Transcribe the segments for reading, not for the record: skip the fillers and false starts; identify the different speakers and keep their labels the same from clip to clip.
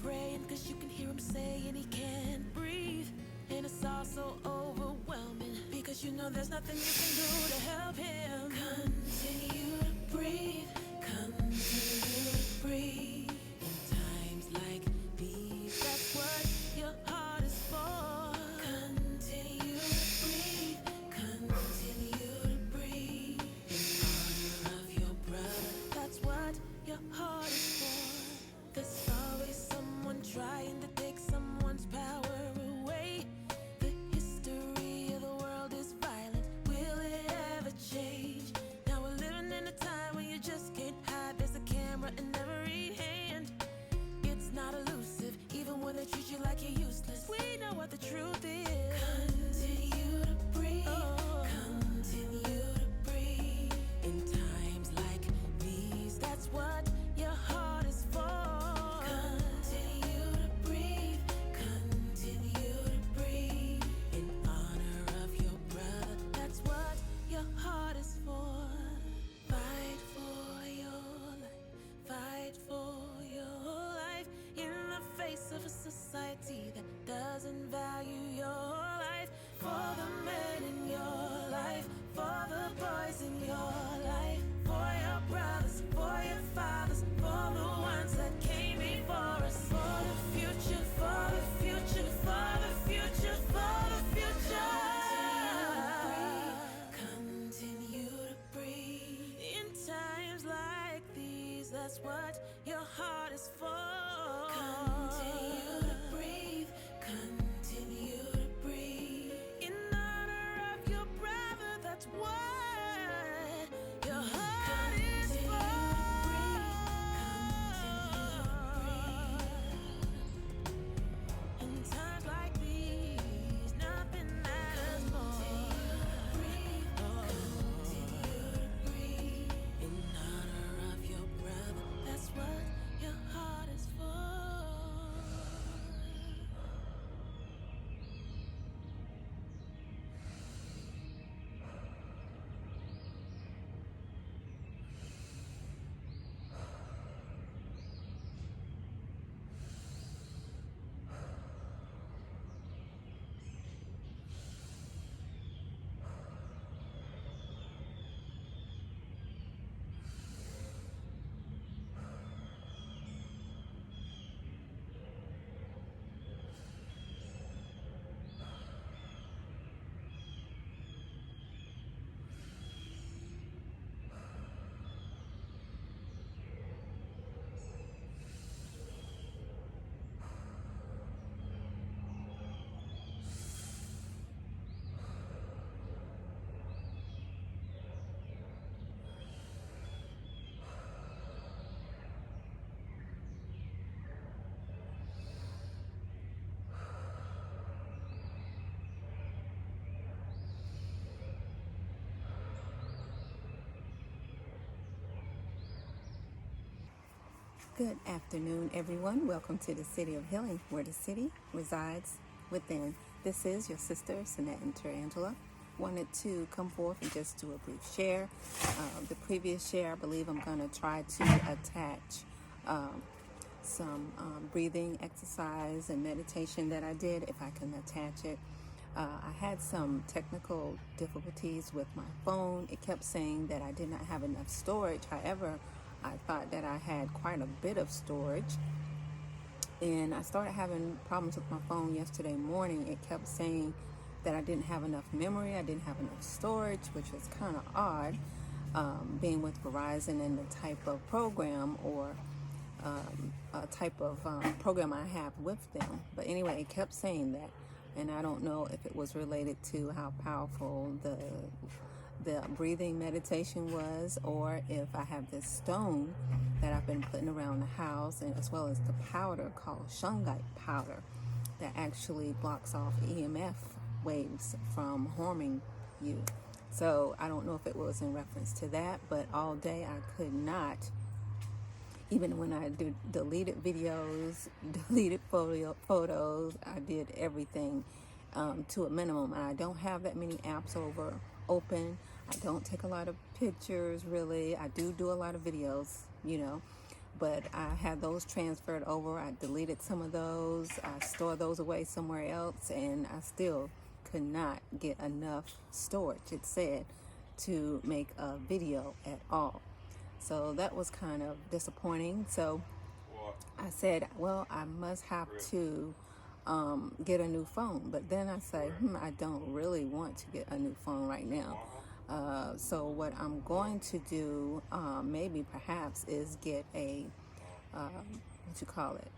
Speaker 1: praying, cause you can hear him saying he can't breathe. And it's all so overwhelming, because you know there's nothing you can do to help him. Continue to breathe, continue to breathe. In times like these, that's what your heart is for. Continue to breathe, continue to breathe. In honor of your brother, that's what your heart is for. There's always someone trying to take someone's power away. The history of the world is violent. Will it ever change? Now we're living in a time when you just can't hide. There's a camera in every hand. It's not elusive, even when they treat you like you're useless. We know what the truth is. Continue to breathe. Oh. Continue to breathe. In times like these, that's what your heart is for. Continue to breathe. Continue to breathe. In honor of your brother, that's what your heart is for. Fight for your life. Fight for your life. In the face of a society that doesn't value your life. For the men in your life. For the boys in your life. For your brothers. For your fathers. For the ones that came before us. For the future. For the future. For the future. For the future. Continue to breathe. In times like these, that's what your heart is for. Continue to breathe. Continue to breathe. In honor of your brother, that's what your heart is for. In times like these, nothing matters more. Continue to breathe. In honor of your brother, that's what your heart is for.
Speaker 2: Good afternoon, everyone. Welcome to the City of Healing, where the city resides within. This is your sister, Sinette and Tarangela. Wanted to come forth and just do a brief share. The previous share, I believe I'm going to try to attach some breathing exercise and meditation that I did, if I can attach it. I had some technical difficulties with my phone. It kept saying that I did not have enough storage. However, I thought that I had quite a bit of storage, and I started having problems with my phone yesterday morning. It kept saying that I didn't have enough memory, I didn't have enough storage, which was kind of odd, being with Verizon and the type of program or type of program I have with them. But anyway, it kept saying that, and I don't know if it was related to how powerful the breathing meditation was, or if I have this stone that I've been putting around the house, and as well as the powder called shungite powder that actually blocks off EMF waves from harming you. So I don't know if it was in reference to that, but all day I could not, even when I deleted videos, deleted photos, I did everything to a minimum. And I don't have that many apps open. I don't take a lot of pictures, really. I do a lot of videos, but I had those transferred over. I deleted some of those. I stored those away somewhere else, and I still could not get enough storage, it said, to make a video at all. So that was kind of disappointing. So I said, well, I must have to get a new phone. But then I say, I don't really want to get a new phone right now. So what I'm going to do, maybe perhaps, is get a, what you call it,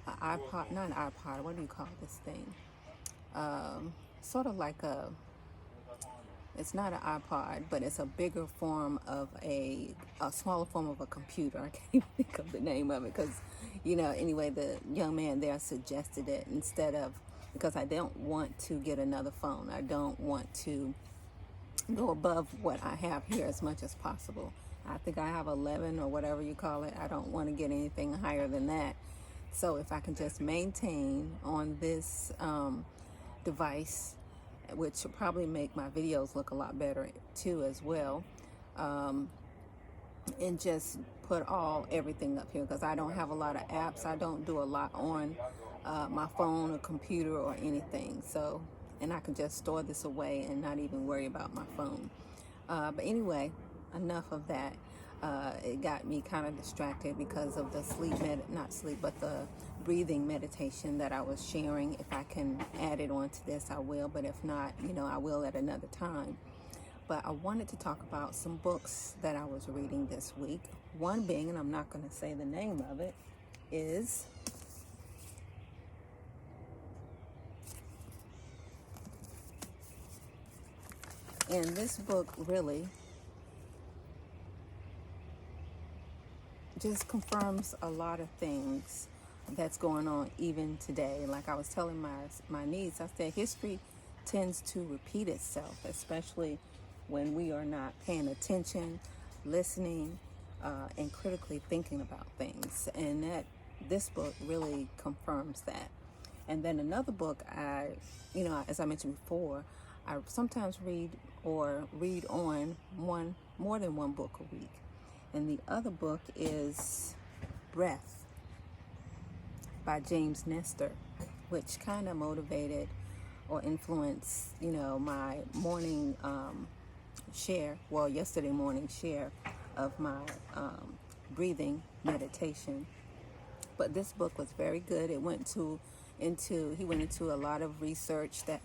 Speaker 2: an iPod, not an iPod, what do you call this thing? Sort of like it's not an iPod, but it's a bigger form of a smaller form of a computer. I can't even think of the name of it because, anyway, the young man there suggested it because I don't want to get another phone. I don't want to go above what I have here as much as possible. I think I have 11 or whatever you call it. I don't want to get anything higher than that. So if I can just maintain on this device, which will probably make my videos look a lot better too as well, and just put everything up here, because I don't have a lot of apps. I don't do a lot on my phone or computer or anything. So, and I can just store this away and not even worry about my phone. But anyway, enough of that. It got me kind of distracted because of the the breathing meditation that I was sharing. If I can add it onto this, I will. But if not, I will at another time. But I wanted to talk about some books that I was reading this week. One being, and I'm not going to say the name of it, is and this book really just confirms a lot of things that's going on even today. Like I was telling my niece, I said history tends to repeat itself, especially when we are not paying attention, listening, and critically thinking about things. And this book really confirms that. And then another book, as I mentioned before, I sometimes read on more than one book a week. And the other book is Breath by James Nestor, which kind of motivated or influenced, my morning yesterday morning share of my breathing meditation. But this book was very good. He went into a lot of research that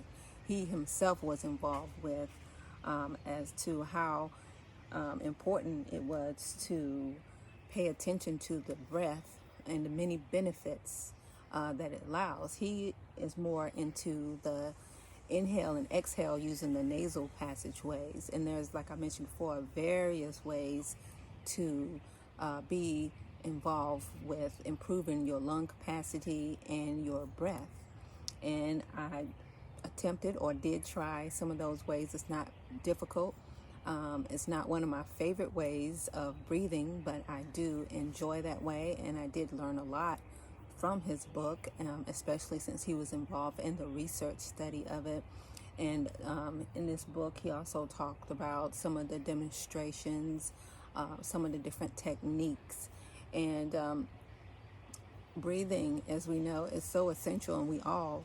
Speaker 2: he himself was involved with, as to how important it was to pay attention to the breath and the many benefits that it allows. He is more into the inhale and exhale using the nasal passageways. And there's, like I mentioned before, various ways to be involved with improving your lung capacity and your breath. And I attempted or did try some of those ways. It's not difficult. It's not one of my favorite ways of breathing, but I do enjoy that way, and I did learn a lot from his book, especially since he was involved in the research study of it. And in this book, he also talked about some of the demonstrations, some of the different techniques. And breathing, as we know, is so essential, and we all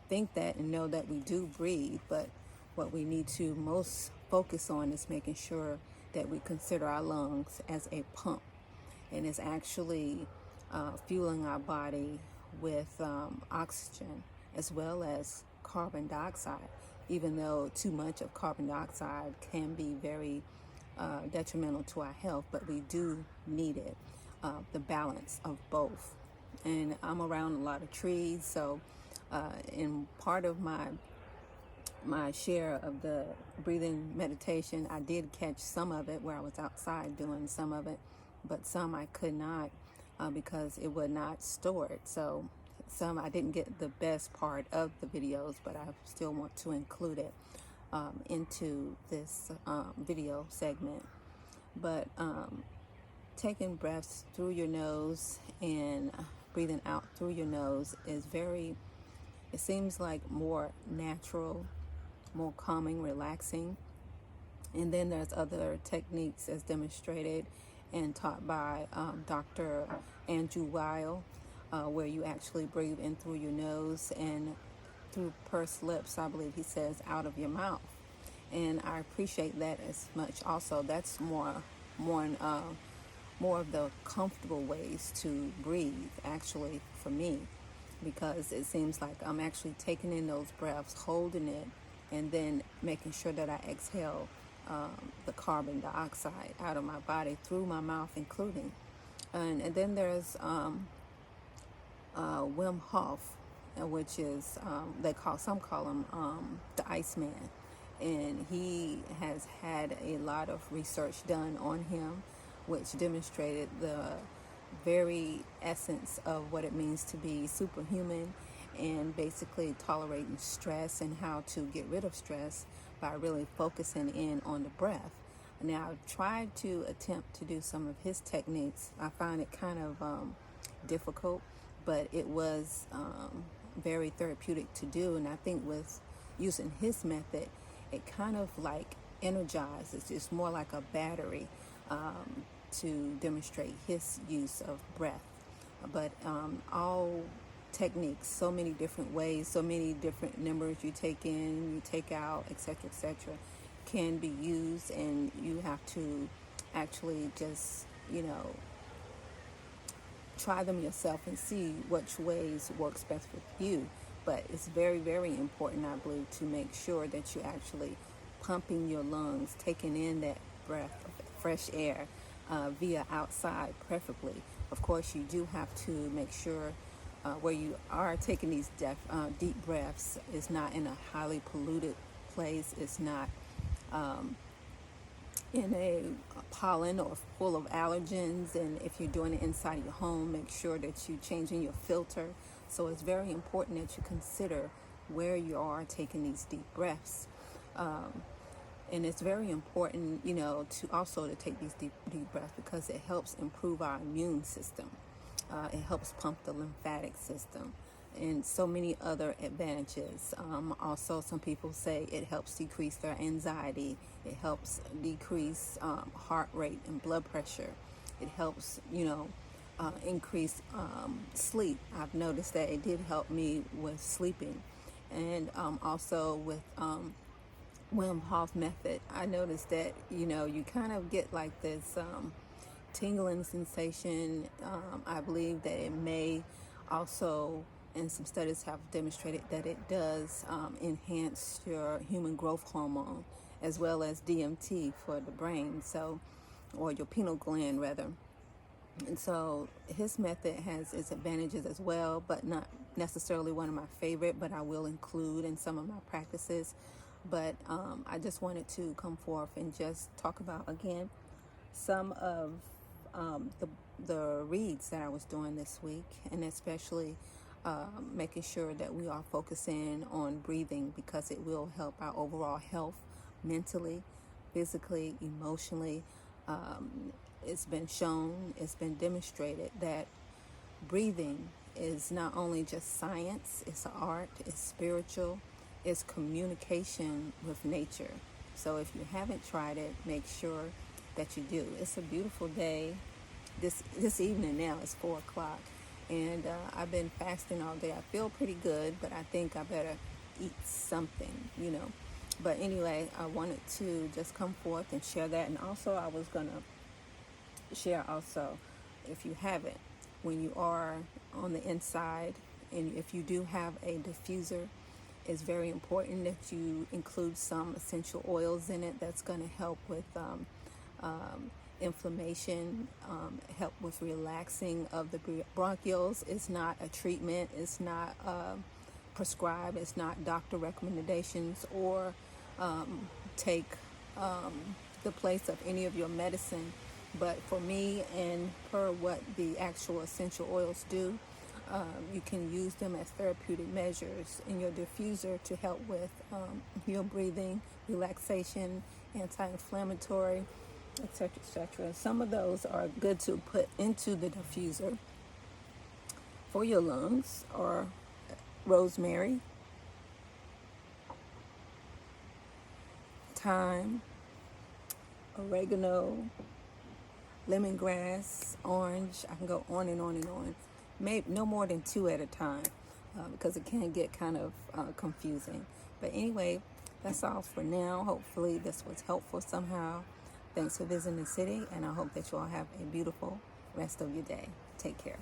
Speaker 2: think that and know that we do breathe, but what we need to most focus on is making sure that we consider our lungs as a pump, and it's actually fueling our body with oxygen as well as carbon dioxide, even though too much of carbon dioxide can be very detrimental to our health, but we do need it, the balance of both. And I'm around a lot of trees, so in part of my share of the breathing meditation, I did catch some of it where I was outside doing some of it, but some I could not because it would not store it. So some I didn't get the best part of the videos, but I still want to include it into this video segment. But taking breaths through your nose and breathing out through your nose is it seems like more natural, more calming, relaxing. And then there's other techniques as demonstrated and taught by Dr. Andrew Weil, where you actually breathe in through your nose and through pursed lips, I believe he says, out of your mouth. And I appreciate that as much. Also, that's more, more of the comfortable ways to breathe, actually, for me, because it seems like I'm actually taking in those breaths, holding it, and then making sure that I exhale the carbon dioxide out of my body through my mouth, including. And then there's Wim Hof, which is some call him the Iceman, and he has had a lot of research done on him, which demonstrated the very essence of what it means to be superhuman and basically tolerating stress and how to get rid of stress by really focusing in on the breath. Now, I've tried to attempt to do some of his techniques. I found it kind of difficult, but it was very therapeutic to do. And I think with using his method, it kind of like energizes. It's more like a battery to demonstrate his use of breath. But all techniques, so many different ways, so many different numbers you take in, you take out, etc., can be used, and you have to actually just, try them yourself and see which ways works best with you. But it's very, very important, I believe, to make sure that you're actually pumping your lungs, taking in that breath of fresh air via outside, preferably. Of course, you do have to make sure where you are taking these deep breaths is not in a highly polluted place. It's not in a pollen or full of allergens. And if you're doing it inside of your home, make sure that you're changing your filter. So it's very important that you consider where you are taking these deep breaths. And it's very important, to also to take these deep breaths, because it helps improve our immune system. It helps pump the lymphatic system and so many other advantages. Also, some people say it helps decrease their anxiety. It helps decrease heart rate and blood pressure. It helps, increase sleep. I've noticed that it did help me with sleeping. And also with Wim Hof method, I noticed that, you kind of get like this tingling sensation. I believe that it may also, and some studies have demonstrated that it does enhance your human growth hormone, as well as DMT for the brain, or your pineal gland rather. And so his method has its advantages as well, but not necessarily one of my favorite, but I will include in some of my practices. But I just wanted to come forth and just talk about, again, some of the reads that I was doing this week, and especially making sure that we are focusing on breathing, because it will help our overall health mentally, physically, emotionally. It's been shown, it's been demonstrated that breathing is not only just science, it's an art, it's spiritual, it's communication with nature. So if you haven't tried it, make sure that you do. It's a beautiful day. This evening now, it's 4 o'clock, and I've been fasting all day. I feel pretty good, but I think I better eat something, But anyway, I wanted to just come forth and share that. And also, I was going to share also, if you haven't, when you are on the inside, and if you do have a diffuser, it's very important that you include some essential oils in it. That's going to help with inflammation, help with relaxing of the bronchioles. It's not a treatment. It's not prescribed. It's not doctor recommendations or take the place of any of your medicine. But for me, and per what the actual essential oils do, you can use them as therapeutic measures in your diffuser to help with your breathing, relaxation, anti-inflammatory, etc., etc. Some of those are good to put into the diffuser for your lungs, or rosemary, thyme, oregano, lemongrass, orange. I can go on and on and on. Maybe no more than 2 at a time because it can get kind of confusing. But anyway, that's all for now. Hopefully this was helpful somehow. Thanks for visiting the city, and I hope that you all have a beautiful rest of your day. Take care.